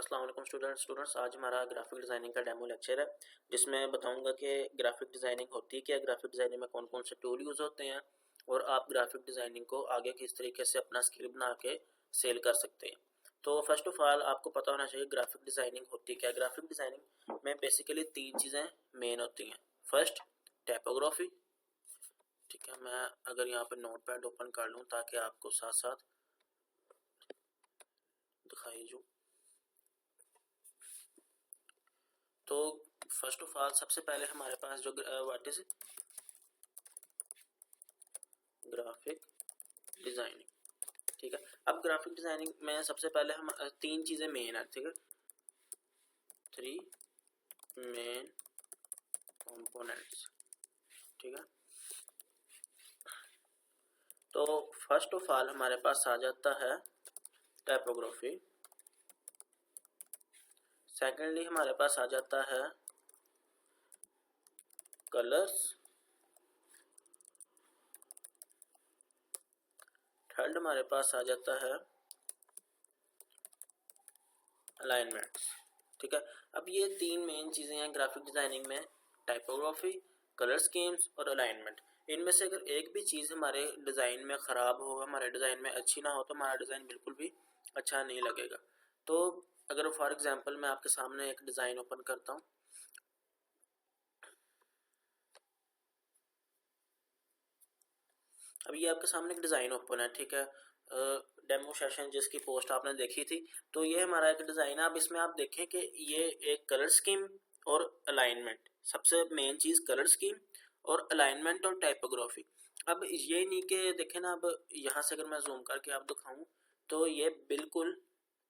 अस्सलाम वालेकुम स्टूडेंट्स, आज हमारा ग्राफिक डिज़ाइनिंग का डेमो लेक्चर है जिसमें बताऊंगा कि ग्राफिक डिज़ाइनिंग होती क्या है, ग्राफिक डिज़ाइनिंग में कौन कौन से टूल यूज़ होते हैं और आप ग्राफिक डिज़ाइनिंग को आगे किस तरीके से अपना स्किल बना के सेल कर सकते हैं। तो फर्स्ट ऑफ ऑल आपको पता होना चाहिए ग्राफिक डिज़ाइनिंग होती क्या है। ग्राफिक डिज़ाइनिंग में बेसिकली तीन चीज़ें मेन होती हैं। First, typography. ठीक है, मैं अगर यहाँ पर नोट पैड ओपन कर लूँ ताकि आपको साथ साथ दिखाई दूँ। तो फर्स्ट ऑफ ऑल सबसे पहले हमारे पास जो व्हाट इज ग्राफिक डिजाइनिंग। ठीक है, अब ग्राफिक डिजाइनिंग में सबसे पहले हम तीन चीजें मेन है। ठीक है, थ्री मेन कंपोनेंट्स। ठीक है, तो फर्स्ट ऑफ ऑल हमारे पास आ जाता है टाइपोग्राफी। सेकेंडली हमारे पास आ जाता है कलर्स। थर्ड हमारे पास आ जाता है अलाइनमेंट्स। ठीक है, अब ये तीन मेन चीज़ें हैं ग्राफिक डिज़ाइनिंग में, टाइपोग्राफी, कलर स्कीम्स और अलाइनमेंट। इनमें से अगर एक भी चीज़ हमारे डिज़ाइन में ख़राब हो, हमारे डिज़ाइन में अच्छी ना हो, तो हमारा डिज़ाइन बिल्कुल भी अच्छा नहीं लगेगा। तो अगर फॉर एग्जांपल मैं आपके सामने एक डिज़ाइन ओपन करता हूँ, अब ये आपके सामने एक डिज़ाइन ओपन है। ठीक है, डेमो सेशन जिसकी पोस्ट आपने देखी थी, तो ये हमारा एक डिज़ाइन है। अब इसमें आप देखें कि ये एक कलर स्कीम और अलाइनमेंट, सबसे मेन चीज़ कलर स्कीम और अलाइनमेंट और टाइपोग्राफी। अब ये नहीं कि देखें ना, अब यहाँ से अगर मैं जूम करके आप दिखाऊँ तो ये बिल्कुल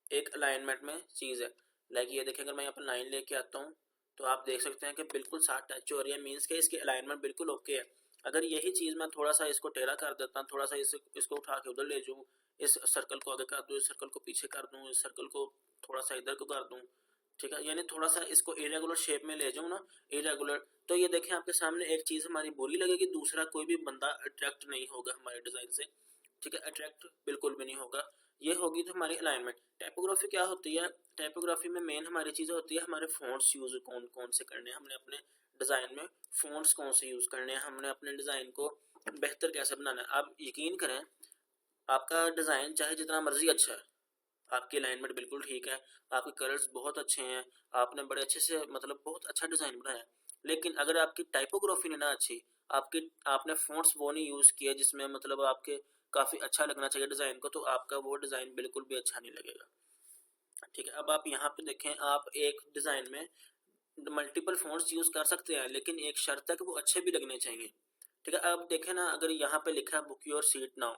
एक अलाइनमेंट में चीज़ है। लाइक ये देखें, अगर मैं यहाँ पर लाइन लेके आता हूँ तो आप देख सकते हैं कि बिल्कुल साथ टच हो रही है, मीन्स के इसकी अलाइनमेंट बिल्कुल ओके है। अगर यही चीज़ मैं थोड़ा सा इसको टेढ़ा कर देता हूँ, थोड़ा सा इसको उठा के उधर ले जाऊँ, इस सर्कल को आगे कर दूँ, इस सर्कल को पीछे कर दूँ, इस सर्कल को थोड़ा सा इधर को कर दूँ, ठीक है, यानी थोड़ा सा इसको इरेगुलर शेप में ले जाऊँ ना, इरेगुलर, तो ये देखें आपके सामने एक चीज़ हमारी बुरी लगेगी, दूसरा कोई भी बंदा अट्रैक्ट नहीं होगा हमारे डिज़ाइन से। ठीक है, अट्रैक्ट बिल्कुल भी नहीं होगा। ये होगी तो हमारी अलाइनमेंट। टाइपोग्राफी क्या होती है? टाइपोग्राफी में मेन हमारी चीज़ें होती है, हमारे फ़ॉन्ट्स यूज़ कौन कौन से करने हैं, हमने अपने डिज़ाइन में फ़ॉन्ट्स कौन से यूज़ करने हैं, हमने अपने डिज़ाइन को बेहतर कैसे बनाना है। आप यकीन करें, आपका डिज़ाइन चाहे जितना मर्जी अच्छा है, आपकी अलाइनमेंट बिल्कुल ठीक है, आपके कलर्स बहुत अच्छे हैं, आपने बड़े अच्छे से मतलब बहुत अच्छा डिज़ाइन बनाया है, लेकिन अगर आपकी टाइपोग्राफी नहीं ना अच्छी, आपने फ़ॉन्ट्स वो नहीं यूज़ किए जिसमें मतलब आपके काफ़ी अच्छा लगना चाहिए डिज़ाइन को, तो आपका वो डिज़ाइन बिल्कुल भी अच्छा नहीं लगेगा। ठीक है, अब आप यहाँ पे देखें, आप एक डिज़ाइन में मल्टीपल फ़ॉन्ट्स यूज़ कर सकते हैं, लेकिन एक शर्त है कि वो अच्छे भी लगने चाहिए। ठीक है, अब देखें ना, अगर यहाँ पे लिखा है बुक योर सीट नाउ,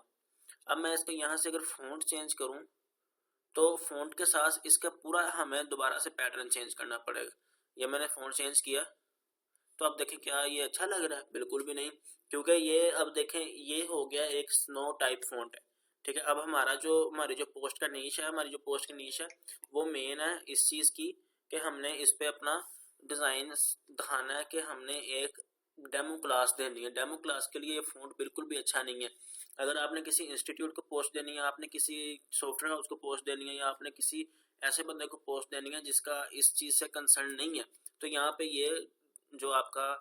अब मैं इसको यहाँ से अगर फ़ॉन्ट चेंज करूँ तो फ़ॉन्ट के साथ इसका पूरा हमें दोबारा से पैटर्न चेंज करना पड़ेगा। ये मैंने फ़ॉन्ट चेंज किया, तो अब देखें क्या ये अच्छा लग रहा है? बिल्कुल भी नहीं, क्योंकि ये अब देखें ये हो गया एक स्नो टाइप फ़ॉन्ट है। ठीक है, अब हमारी जो पोस्ट का नीश है, हमारी जो पोस्ट की नीश है वो मेन है इस चीज़ की कि हमने इस पे अपना डिज़ाइन दिखाना है कि हमने एक डेमो क्लास देनी है। डेमो क्लास के लिए ये फ़ॉन्ट बिल्कुल भी अच्छा नहीं है। अगर आपने किसी इंस्टीट्यूट को पोस्ट देनी है, आपने किसी सॉफ्टवेयर हाउस को पोस्ट देनी है, या आपने किसी ऐसे बंदे को पोस्ट देनी है जिसका इस चीज़ से कंसर्न नहीं है, तो यहाँ पे ये जो आपका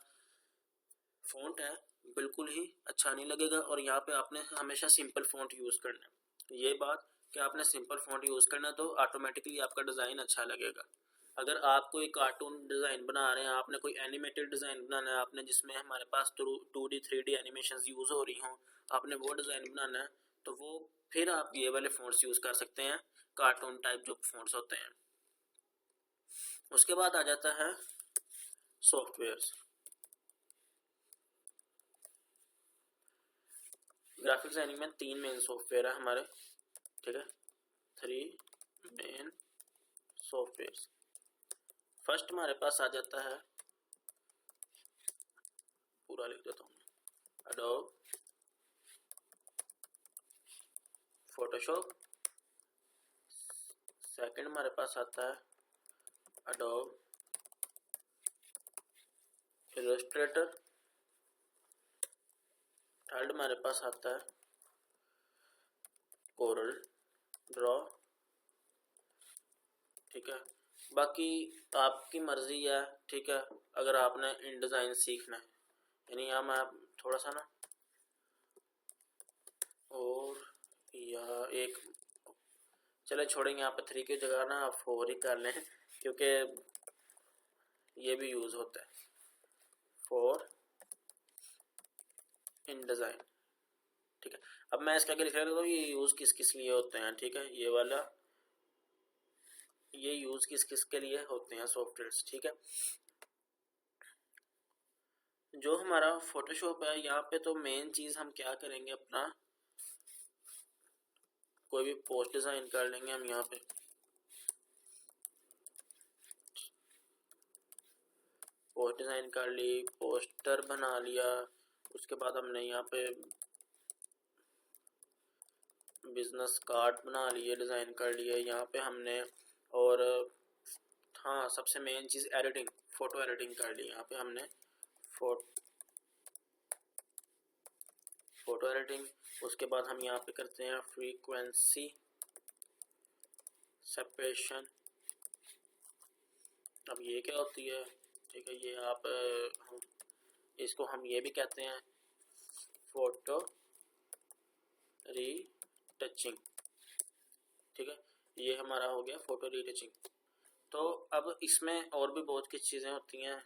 फ़ॉन्ट है बिल्कुल ही अच्छा नहीं लगेगा। और यहाँ पे आपने हमेशा सिंपल फ़ॉन्ट यूज़ करना है। ये बात कि आपने सिंपल फ़ॉन्ट यूज़ करना है तो ऑटोमेटिकली आपका डिज़ाइन अच्छा लगेगा। अगर आप कोई कार्टून डिज़ाइन बना रहे हैं, आपने कोई एनिमेटेड डिज़ाइन बनाना है, आपने जिसमें हमारे पास 2D 3D एनिमेशन यूज़ हो रही हों, आपने वो डिज़ाइन बनाना है, तो वो फिर आप ये वाले फ़ॉन्ट्स यूज़ कर सकते हैं, कार्टून टाइप जो फ़ॉन्ट्स होते हैं। उसके बाद आ जाता है सॉफ्टवेयर्स। ग्राफिक डिजाइनिंग में तीन मेन सॉफ्टवेयर है हमारे। ठीक है, थ्री मेन सॉफ्टवेयर। फर्स्ट हमारे पास आ जाता है, पूरा लिख देता हूँ, एडोब फोटोशॉप। सेकंड हमारे पास आता है एडोब इलस्ट्रेटर। थर्ड हमारे पास आता है कोरल ड्रॉ। ठीक है। बाकी आपकी मर्ज़ी है, ठीक है, अगर आपने इन डिज़ाइन सीखना है, यानी यहाँ मैं थोड़ा सा ना और या एक, चले छोड़ेंगे यहाँ पे 3 की जगह ना आप 4 ही कर लें, क्योंकि ये भी यूज़ होता है फॉर इन डिज़ाइन। ठीक है, अब मैं इसके आगे लिख रहा हूँ ये यूज़ किस किस लिए होते हैं। ठीक है, ये वाला ये यूज़ किस किस के लिए होते हैं सॉफ्टवेयर्स। ठीक है, जो हमारा फोटोशॉप है यहाँ पे तो मेन चीज़ हम क्या करेंगे, अपना कोई भी पोस्ट डिज़ाइन कर लेंगे हम यहाँ पे। पोस्ट डिज़ाइन कर ली, पोस्टर बना लिया, उसके बाद हमने यहाँ पे बिजनेस कार्ड बना लिए, डिज़ाइन कर लिए यहाँ पे हमने। और हाँ, सबसे मेन चीज़ एडिटिंग, फ़ोटो एडिटिंग कर ली यहाँ पे हमने। फ़ोटो एडिटिंग, उसके बाद हम यहाँ पे करते हैं फ्रीक्वेंसी सेपरेशन। अब ये क्या होती है, ठीक है, ये आप इसको हम ये भी कहते हैं फ़ोटो रीटचिंग। ठीक है, ये हमारा हो गया फ़ोटो रीटचिंग। तो अब इसमें और भी बहुत कुछ चीज़ें होती हैं,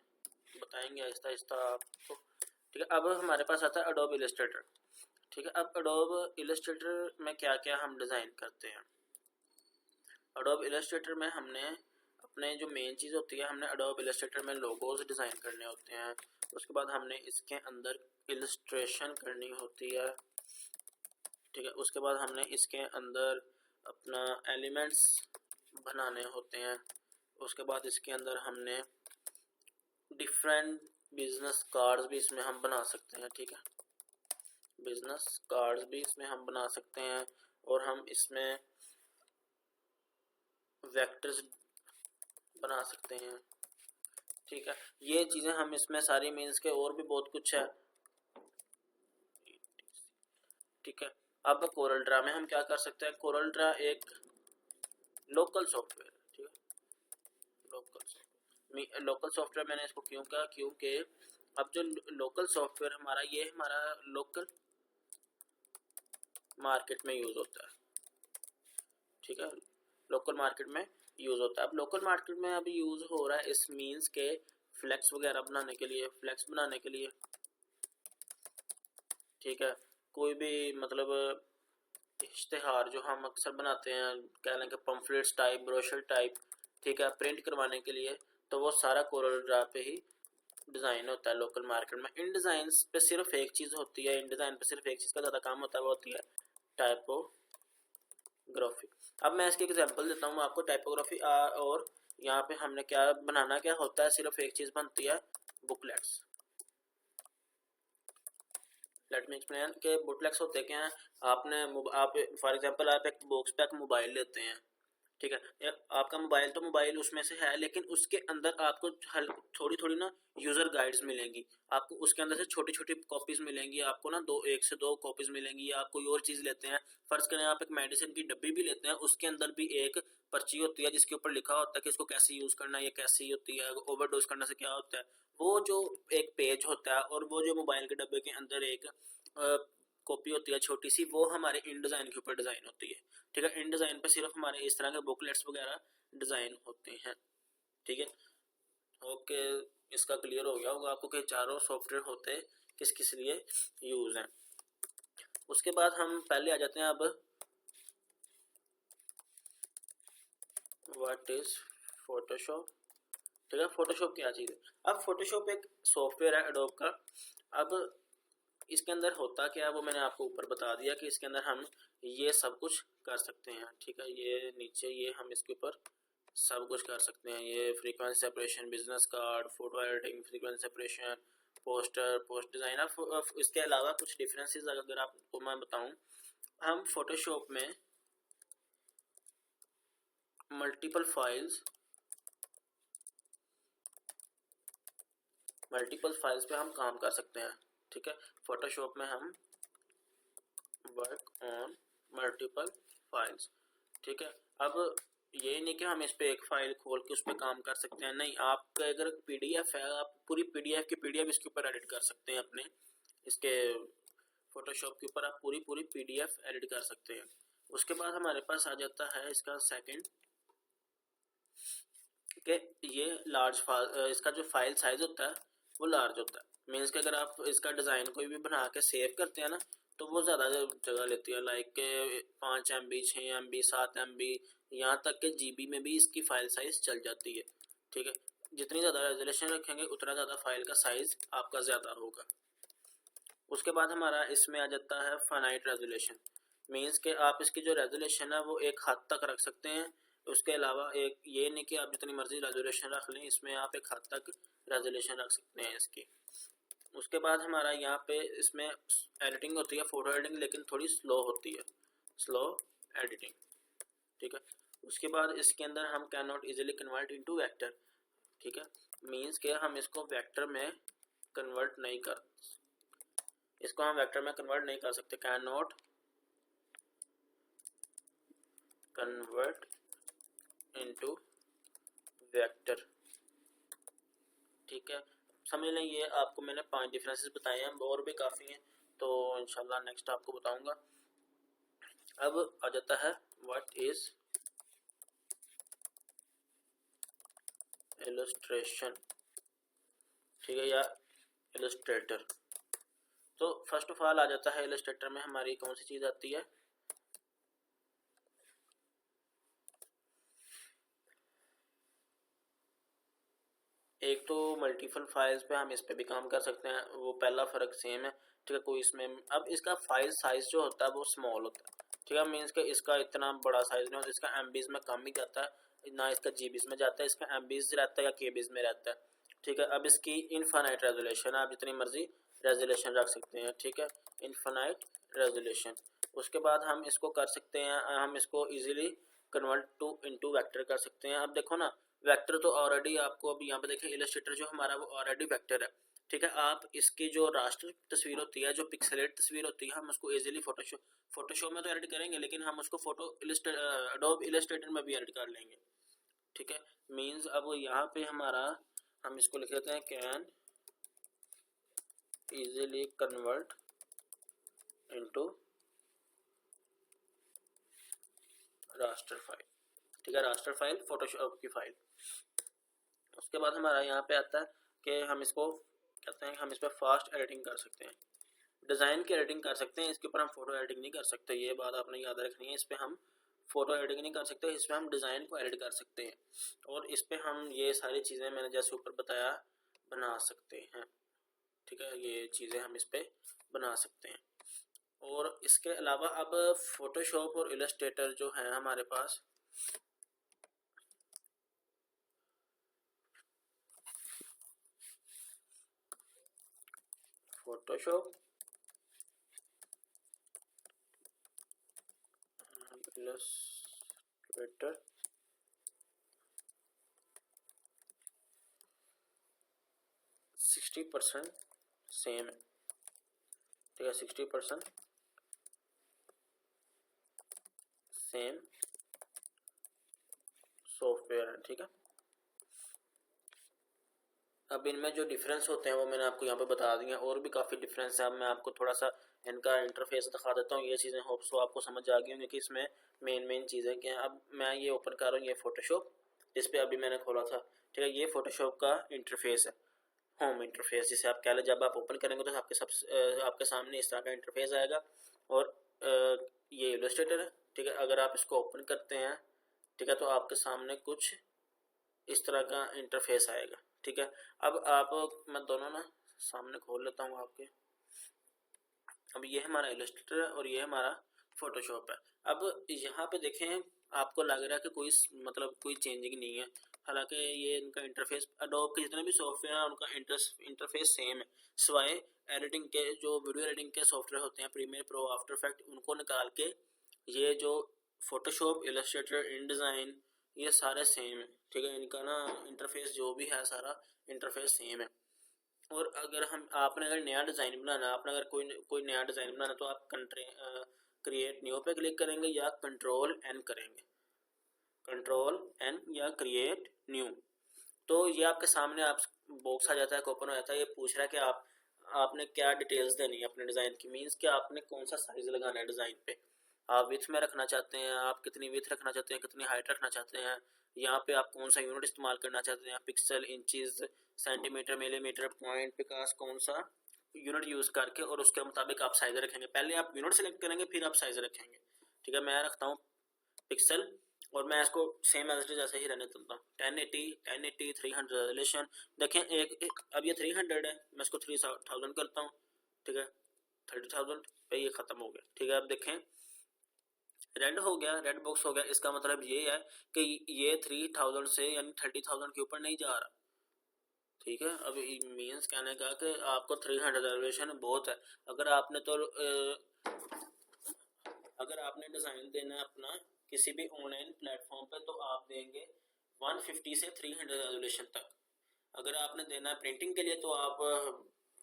बताएंगे आहिस्ता आहिस्ता आपको। ठीक है, अब हमारे पास आता है एडोब इलस्ट्रेटर। ठीक है, अब एडोब इलस्ट्रेटर में क्या क्या हम डिज़ाइन करते हैं। एडोब इलस्ट्रेटर में हमने अपने जो मेन चीज़ होती है, हमने एडोब इलस्ट्रेटर में लोगोज डिज़ाइन करने होते हैं। उसके बाद हमने इसके अंदर इलस्ट्रेशन करनी होती है। ठीक है, उसके बाद हमने इसके अंदर अपना एलिमेंट्स बनाने होते हैं। उसके बाद इसके अंदर हमने डिफरेंट बिजनेस कार्ड्स भी इसमें हम बना सकते हैं। ठीक है, बिजनेस कार्ड्स भी इसमें हम बना सकते हैं, और हम इसमें वेक्टर्स बना सकते हैं। ठीक है, ये चीज़ें हम इसमें सारी मीन्स के, और भी बहुत कुछ है। ठीक है, अब कोरल ड्रा में हम क्या कर सकते हैं, कोरल ड्रा एक लोकल सॉफ्टवेयर। ठीक है, लोकल सॉफ्टवेयर मैंने इसको क्यों कहा, क्योंकि अब जो लोकल सॉफ्टवेयर हमारा, ये हमारा लोकल मार्केट में यूज़ होता है। ठीक है, लोकल मार्केट में यूज़ होता है। अब लोकल मार्केट में अभी यूज़ हो रहा है इस मीन्स के फ्लैक्स वगैरह बनाने के लिए, फ्लैक्स बनाने के लिए। ठीक है, कोई भी मतलब इश्तेहार जो हम अक्सर बनाते हैं, कह लें कि पम्फलेट्स टाइप, ब्रोशर टाइप, ठीक है, प्रिंट करवाने के लिए, तो वो सारा कोरल ड्रा पे ही डिज़ाइन होता है लोकल मार्केट में। इन डिज़ाइन पे सिर्फ एक चीज़ होती है, इन डिज़ाइन पे सिर्फ एक चीज़ का ज़्यादा काम होता है, वो होती है टाइपोग्राफी। अब मैं इसकी एग्जांपल देता हूँ आपको, टाइपोग्राफी। और यहाँ पे हमने क्या बनाना, क्या होता है, सिर्फ एक चीज़ बनती है, बुकलेट्स। लेट मी एक्सप्लेन के बुकलेट्स होते क्या हैं। आप फॉर एग्जांपल आप एक बॉक्स पैक मोबाइल लेते हैं। ठीक है, आपका मोबाइल तो मोबाइल उसमें से है, लेकिन उसके अंदर आपको थोड़ी थोड़ी ना यूज़र गाइड्स मिलेंगी। आपको उसके अंदर से छोटी छोटी कॉपीज़ मिलेंगी, आपको ना 1 से 2 कॉपीज़ मिलेंगी। आप कोई और चीज़ लेते हैं, फ़र्ज़ करें आप एक मेडिसिन की डब्बी भी लेते हैं, उसके अंदर भी एक पर्ची होती है जिसके ऊपर लिखा होता है कि इसको कैसे यूज़ करना है, ये कैसी होती है, ओवरडोज करने से क्या होता है। वो जो एक पेज होता है, और वो जो मोबाइल के डब्बे के अंदर एक कॉपी होती है छोटी सी, वो हमारे इन डिज़ाइन के ऊपर डिज़ाइन होती है। ठीक है, इन डिज़ाइन पे सिर्फ हमारे इस तरह के बुकलेट्स वगैरह डिज़ाइन होते हैं। ठीक है, ओके, इसका क्लियर हो गया होगा आपको कि चारों सॉफ्टवेयर होते किस किस लिए यूज़ हैं। उसके बाद हम पहले आ जाते हैं अब व्हाट इज़ फोटोशॉप। ठीक है, फोटोशॉप क्या चीज़ है। अब फोटोशॉप एक सॉफ्टवेयर है एडोब का। अब इसके अंदर होता क्या है वो मैंने आपको ऊपर बता दिया कि इसके अंदर हम ये सब कुछ कर सकते हैं। ठीक है, ये नीचे ये हम इसके ऊपर सब कुछ कर सकते हैं। ये frequency separation, business card, photo editing, frequency separation, poster, post design. अब इसके अलावा कुछ डिफरेंसेस अगर आपको मैं बताऊं, हम फोटोशॉप में मल्टीपल फाइल्स पे हम काम कर सकते हैं। ठीक है, फोटोशॉप में हम वर्क ऑन मल्टीपल फाइल्स। ठीक है, अब ये नहीं कि हम इस पे एक फाइल खोल के उस पर काम कर सकते हैं, नहीं, आपका अगर पीडीएफ है आप पूरी पीडीएफ की पीडीएफ इसके ऊपर एडिट कर सकते हैं, अपने इसके फोटोशॉप के ऊपर आप पूरी पीडीएफ एडिट कर सकते हैं। उसके बाद हमारे पास आ जाता है इसका सेकंड कि ये लार्ज इसका जो फाइल साइज होता है वो लार्ज होता है। मीन्स कि अगर आप इसका डिज़ाइन कोई भी बना के सेव करते हैं ना तो वो ज़्यादा जगह लेती है, लाइक के 5 MB 6 MB 7 MB यहाँ तक के GB में भी इसकी फ़ाइल साइज़ चल जाती है। ठीक है, जितनी ज़्यादा रेजोल्यूशन रखेंगे उतना ज़्यादा फाइल का साइज़ आपका ज़्यादा होगा। उसके बाद हमारा इसमें आ जाता है फाइनाइट रेजोल्यूशन। मीन्स कि आप इसकी जो रेजोल्यूशन है वो एक हद तक रख सकते हैं, उसके अलावा एक ये नहीं कि आप जितनी मर्जी रेजोल्यूशन रख लें, इसमें आप एक हद तक रेजोल्यूशन रख सकते हैं इसकी। उसके बाद हमारा यहाँ पे इसमें एडिटिंग होती है, फोटो एडिटिंग, लेकिन थोड़ी स्लो होती है, स्लो एडिटिंग। ठीक है, उसके बाद इसके अंदर हम can not easily convert into vector. ठीक है, मीन्स के हम इसको वेक्टर में कन्वर्ट नहीं कर इसको हम वेक्टर में कन्वर्ट नहीं कर सकते, can not convert into vector. ठीक है, समझ लें, ये आपको मैंने 5 डिफरेंसेस बताए हैं, और भी काफ़ी हैं तो इंशाल्लाह नेक्स्ट आपको बताऊंगा। अब आ जाता है व्हाट इज इलस्ट्रेशन। ठीक है, या इलस्ट्रेटर। तो फर्स्ट ऑफ ऑल आ जाता है इलस्ट्रेटर में हमारी कौन सी चीज़ आती है, एक तो मल्टीपल फाइल्स पे हम इस पे भी काम कर सकते हैं, वो पहला फ़र्क सेम है। ठीक है, कोई इसमें अब इसका फाइल साइज जो होता है वो स्मॉल होता है। ठीक है, मीन्स कि इसका इतना बड़ा साइज नहीं होता, इसका MBs में कम ही जाता है, ना इसका GBs में जाता है, इसका MBs रहता है या KBs में रहता है। ठीक है, अब इसकी इनफाइनाइट रेजोल्यूशन, आप जितनी मर्जी रेजोल्यूशन रख सकते हैं। ठीक है, इनफाइनाइट रेजोल्यूशन। उसके बाद हम इसको कर सकते हैं, हम इसको easily convert to into vector कर सकते हैं। अब देखो ना, वेक्टर तो ऑलरेडी आपको अभी यहाँ पे देखें, इलस्ट्रेटर जो हमारा वो ऑलरेडी वेक्टर है। ठीक है, आप इसकी जो रास्टर तस्वीर होती है, जो पिक्सेलेट तस्वीर होती है, हम उसको इजीली फोटोशॉप में तो एडिट करेंगे, लेकिन हम उसको एडोब इलस्ट्रेटर में भी एडिट कर लेंगे। ठीक है, मींस अब यहाँ पे हमारा हम इसको लिख लेते हैं, can easily convert into raster file. ठीक है, रास्टर फाइल फोटोशॉप की फाइल। उसके बाद हमारा यहाँ पे आता है कि हम इसको कहते हैं, हम इस पर फास्ट एडिटिंग कर सकते हैं, डिज़ाइन की एडिटिंग कर सकते हैं, इसके ऊपर हम फोटो एडिटिंग नहीं कर सकते, ये बात आपने याद रखनी है। इस पर हम फोटो एडिटिंग नहीं कर सकते, इस पर हम डिज़ाइन को एडिट कर सकते हैं, और इस पर हम ये सारी चीज़ें मैंने जैसे ऊपर बताया बना सकते हैं। ठीक है, ये चीज़ें हम इस पर बना सकते हैं। और इसके अलावा अब फोटोशॉप और इलस्ट्रेटर जो है हमारे पास, फोटोशॉप इलस्ट्रेटर 60% सेम है। ठीक है, 60% सेम सॉफ्टवेयर है। ठीक है, अब इनमें जो डिफरेंस होते हैं वो मैंने आपको यहाँ पे बता दिया, और भी काफ़ी डिफरेंस है। अब मैं आपको थोड़ा सा इनका इंटरफेस दिखा देता हूँ, ये चीज़ें होप सो आपको समझ आ गई होंगी कि इसमें मेन चीज़ें क्या हैं। अब मैं ये ओपन कर रहा हूँ, ये फोटोशॉप इस पर अभी मैंने खोला था। ठीक है, ये फोटोशॉप का इंटरफेस है, होम इंटरफेस जिसे आप कह लें। जब आप ओपन करेंगे तो आपके सामने इस तरह का इंटरफेस आएगा, और ये इलस्ट्रेटर है। ठीक है, अगर आप इसको ओपन करते हैं, ठीक है, तो आपके सामने कुछ इस तरह का इंटरफेस आएगा। ठीक है, अब आप मैं दोनों ना सामने खोल लेता हूँ आपके। अब ये हमारा इलस्ट्रेटर है और ये हमारा फोटोशॉप है। अब यहाँ पे देखें, आपको लग रहा है कि कोई मतलब कोई चेंजिंग नहीं है, हालांकि ये इनका इंटरफेस एडोब के जितने भी सॉफ्टवेयर हैं उनका इंटरफेस सेम है, सिवाय एडिटिंग के, जो वीडियो एडिटिंग के सॉफ्टवेयर होते हैं प्रीमियर प्रो, आफ्टर इफेक्ट, उनको निकाल के ये जो फोटोशॉप, इलस्ट्रेटर, इनडिज़ाइन, ये सारे सेम है। ठीक है, इनका ना इंटरफेस जो भी है सारा इंटरफेस सेम है। और अगर हम आपने अगर नया डिज़ाइन बनाना, आपने अगर कोई नया डिज़ाइन बनाना, तो आप क्रिएट न्यू पे क्लिक करेंगे या कंट्रोल N करेंगे। कंट्रोल एन या क्रिएट न्यू। तो ये आपके सामने आप बॉक्स आ जाता है, ओपन हो जाता है। ये पूछ रहा है कि आपने क्या डिटेल्स देनी है अपने डिज़ाइन की, मीन्स कि आपने कौन सा साइज लगाना है डिज़ाइन पे। आप विथ में रखना चाहते हैं, आप कितनी विथ रखना चाहते हैं, कितनी हाइट रखना चाहते हैं, यहाँ पे आप कौन सा यूनिट इस्तेमाल करना चाहते हैं, pixel, inches, centimetre, millimetre, point, पिकास, कौन सा यूनिट यूज़ करके और उसके मुताबिक आप साइज रखेंगे। पहले आप यूनिट सेलेक्ट करेंगे फिर आप साइज रखेंगे। ठीक है, मैं रखता हूँ पिक्सल और मैं इसको सेम एज इट जैसे ही रहने देता हूँ। 1080 300 रेजोल्यूशन। देखें अब ये 300 है, मैं इसको 3000 करता हूँ। ठीक है, 30,000 पे ये ख़त्म हो गया। ठीक है, अब देखें रेड हो गया, रेड बॉक्स हो गया। इसका मतलब ये है कि ये 3000 से यानी 30,000 के ऊपर नहीं जा रहा। ठीक है, अब मीन्स कहने का कि आपको 300 रेजोल्यूशन बहुत है। अगर आपने डिज़ाइन देना है अपना किसी भी ऑनलाइन प्लेटफॉर्म पे तो आप देंगे 150 से 300 रेजोल्यूशन तक। अगर आपने देना है प्रिंटिंग के लिए तो आप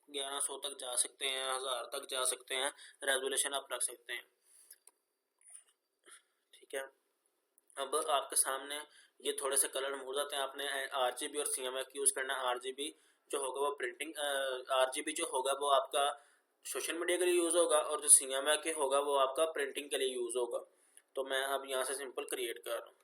1100 तक जा सकते हैं, 1000 तक जा सकते हैं, रेजोल्यूशन आप रख सकते हैं। ठीक है, अब आपके सामने ये थोड़े से कलर हो जाते हैं। आपने RGB और CMYK यूज़ करना है। RGB जो होगा वो प्रिंटिंग, RGB जो होगा वो आपका सोशल मीडिया के लिए यूज़ होगा और जो CMYK होगा वो आपका प्रिंटिंग के लिए यूज़ होगा। तो मैं अब यहाँ से सिंपल क्रिएट कर रहा हूँ।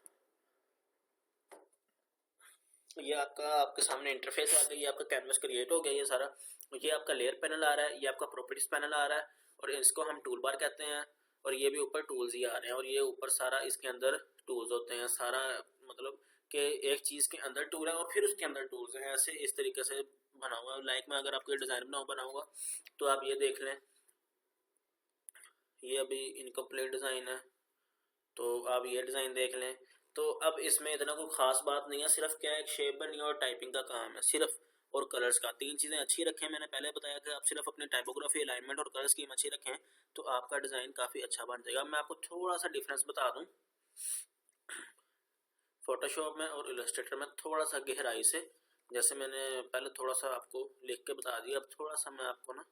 ये आपके सामने इंटरफेस आ गई, ये आपका कैनवस क्रिएट हो गया। ये सारा ये आपका लेयर पैनल आ रहा है, ये आपका प्रॉपर्टीज पैनल आ रहा है और इसको हम टूल बार कहते हैं। और ये भी ऊपर टूल्स ही आ रहे हैं और ये ऊपर सारा इसके अंदर टूल्स होते हैं। सारा मतलब कि एक चीज़ के अंदर टूल है और फिर उसके अंदर टूल्स हैं। ऐसे इस तरीके से बना हुआ है। लाइक मैं अगर आपको डिज़ाइन बनाऊंगा तो आप ये देख लें, ये अभी इनकम्प्लीट डिज़ाइन है तो आप ये डिज़ाइन देख लें। तो अब इसमें इतना कोई ख़ास बात नहीं है, सिर्फ क्या है शेप बनी और टाइपिंग का काम है सिर्फ, और कलर्स का। तीन चीज़ें अच्छी रखें, मैंने पहले बताया कि आप सिर्फ अपने टाइपोग्राफी, अलाइनमेंट और कलर स्कीम अच्छी रखें तो आपका डिज़ाइन काफ़ी अच्छा बन जाएगा। मैं आपको थोड़ा सा डिफरेंस बता दूँ फोटोशॉप में और इलस्ट्रेटर में, थोड़ा सा गहराई से। जैसे मैंने पहले थोड़ा सा आपको लिख के बता दिया, अब थोड़ा सा मैं आपको ना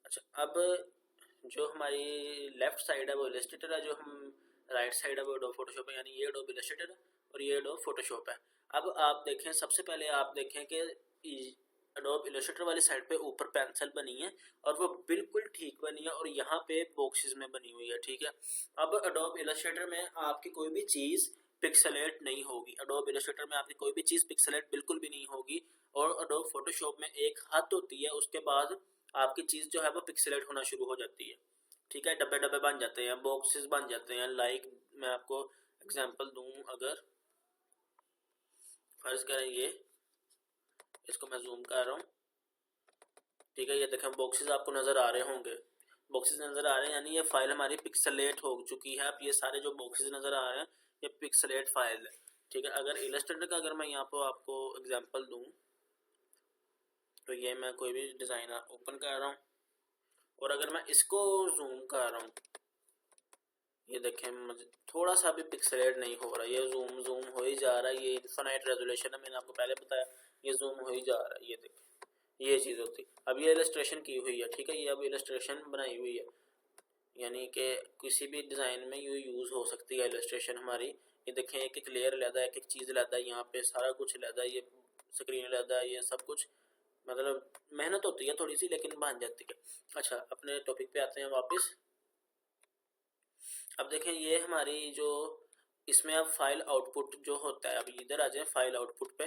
अच्छा, अब जो हमारी लेफ्ट साइड है वो इलस्ट्रेटर है, जो हम राइट साइड है वो एडोब फोटोशॉप है। यानी ये एडोब इलस्ट्रेटर है और ये एडोब फोटोशॉप है। अब आप देखें, सबसे पहले आप देखें कि एडोब इलस्ट्रेटर वाली साइड पे ऊपर पेंसिल बनी है और वो बिल्कुल ठीक बनी है और यहाँ पे बॉक्सेस में बनी हुई है। ठीक है, अब एडोब इलस्ट्रेटर में आपकी कोई भी चीज़ पिक्सलेट नहीं होगी। एडोब इलस्ट्रेटर में आपकी कोई भी चीज़ पिक्सलेट बिल्कुल भी नहीं होगी। और एडोब फोटोशॉप में एक हद होती है, उसके बाद आपकी चीज़ जो है वो पिक्सलेट होना शुरू हो जाती है। ठीक है, डब्बे डब्बे बन जाते हैं, बॉक्सेस बन जाते हैं। लाइक मैं आपको एग्जांपल दूं, अगर फर्ज करें ये, इसको मैं जूम कर रहा हूँ। ठीक है, ये देखें बॉक्सेस आपको नज़र आ रहे होंगे, बॉक्सेस नज़र आ रहे हैं, यानी ये फाइल हमारी पिक्सलेट हो चुकी है। अब ये सारे जो बॉक्सेस नज़र आ रहे हैं ये पिक्सलेट फाइल है। ठीक है, अगर इलस्ट्रेटर का अगर मैं यहाँ पर आपको एग्जाम्पल दूँ तो ये मैं कोई भी डिज़ाइन ओपन कर रहा हूँ और अगर मैं इसको जूम कर रहा हूँ, ये देखें मुझे थोड़ा सा भी पिक्सलेट नहीं हो रहा, ये जूम हो ही जा रहा है। ये इन्फिनाइट रेजोल्यूशन है, मैंने आपको पहले बताया, ये जूम हो ही जा रहा है। ये देखें ये चीज़ होती। अब ये इलस्ट्रेशन की हुई है। ठीक है, ये अब इलस्ट्रेशन बनाई हुई है, यानी कि किसी भी डिज़ाइन में ये यूज़ हो सकती है इलस्ट्रेशन हमारी। ये देखें एक एक लेयर लेता है, एक एक चीज़ लेता है, यहाँ पे सारा कुछ लेता है, ये स्क्रीन लेता है, ये सब कुछ। मतलब मेहनत होती है थोड़ी सी लेकिन बन जाती है। अच्छा, अपने टॉपिक पे आते हैं वापस। अब देखें ये हमारी जो इसमें अब फाइल आउटपुट जो होता है, अब इधर आ जाए फाइल आउटपुट पे।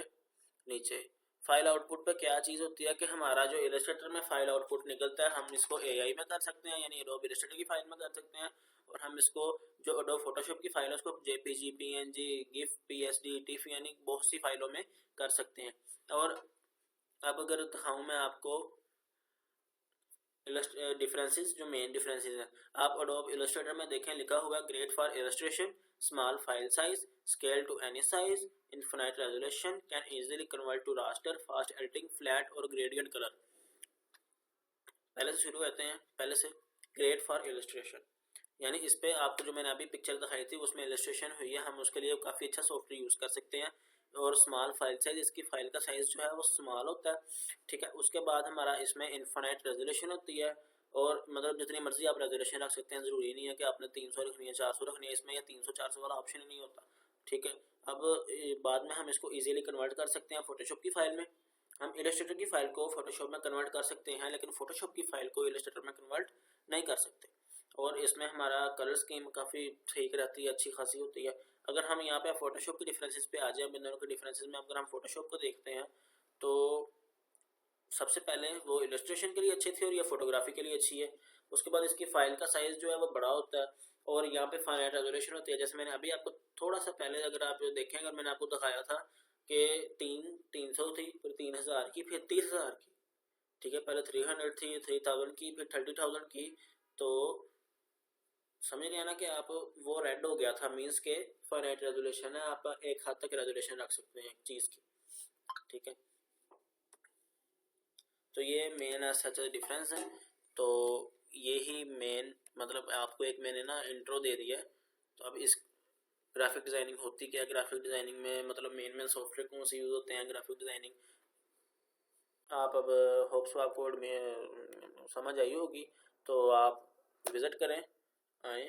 नीचे फाइल आउटपुट पे क्या चीज़ होती है कि हमारा जो इलस्ट्रेटर में फाइल आउटपुट निकलता है हम इसको AI में कर सकते हैं, यानी एडोब इलस्ट्रेटर की फाइल में कर सकते हैं। और हम इसको जो एडोब फोटोशॉप की फाइल है उसको JPG, PNG, GIF, PSD, TIFF यानी बहुत सी फाइलों में कर सकते हैं। और अब अगर दिखाऊँ मैं आपको डिफरेंसेस, जो मेन डिफरेंसेस हैं, आप एडोब इलस्ट्रेटर में देखें लिखा हुआ great for illustration, small file size, scale to any size, infinite resolution, can easily convert to raster, fast editing, flat और ग्रेडियंट कलर। पहले से शुरू करते हैं, पहले से ग्रेट फॉर इलस्ट्रेशन, यानी इस पे आपको जो मैंने अभी पिक्चर दिखाई थी उसमें इलस्ट्रेशन हुई है, हम उसके लिए काफ़ी अच्छा सॉफ्टवेयर यूज़ कर सकते हैं। और स्मॉल फाइल साइज, इसकी फाइल का साइज़ जो है वो स्मॉल होता है, ठीक है। उसके बाद हमारा इसमें इनफाइनाइट रेजोल्यूशन होती है, और मतलब जितनी मर्जी आप रेजोल्यूशन रख सकते हैं, ज़रूरी नहीं है कि आपने 300 रखनी है, 400 रखनी है, इसमें या 300-400 वाला ऑप्शन ही नहीं होता, ठीक है। अब बाद में हम इसको ईजिली कन्वर्ट कर सकते हैं फोटोशॉप की फ़ाइल में। हम इलस्ट्रेटर की फ़ाइल को फोटोशॉप में कन्वर्ट कर सकते हैं, लेकिन फोटोशॉप की फ़ाइल को इलस्ट्रेटर में कन्वर्ट नहीं कर सकते। और इसमें हमारा कलर स्कीम काफ़ी ठीक रहती है, अच्छी खासी होती है। अगर हम यहाँ पे फोटोशॉप के डिफरेंसेस पे आ जाए, इन दोनों के डिफरेंसेस में अगर हम फोटोशॉप को देखते हैं तो सबसे पहले वो इलस्ट्रेशन के लिए अच्छी थी और ये फोटोग्राफी के लिए अच्छी है। उसके बाद इसकी फाइल का साइज़ जो है वो बड़ा होता है, और यहाँ पे फाइनाइट रेजोल्यूशन होती है। जैसे मैंने अभी आपको थोड़ा सा पहले अगर आप देखें, अगर मैंने आपको दिखाया था कि 300 थी, फिर 3000 की, फिर 30,000 की, ठीक है। पहले 300 थी, 3000 की, फिर 30,000 की। तो समझ गया ना कि आप वो रेड हो गया था, मीन्स के फाइनाइट रेजोल्यूशन है, आप एक हद तक रेजोल्यूशन रख सकते हैं एक चीज़ की, ठीक है। तो ये मेन सच डिफरेंस है। तो ये ही मेन, मतलब आपको एक मैंने ना इंट्रो दे दिया है। तो अब इस ग्राफिक डिज़ाइनिंग होती क्या है, ग्राफिक डिज़ाइनिंग में मतलब मेन सॉफ्टवेयर कौन से यूज़ होते हैं ग्राफिक डिज़ाइनिंग, आप अब होप्स आपको में समझ आई होगी। तो आप विज़िट करें, आएँ।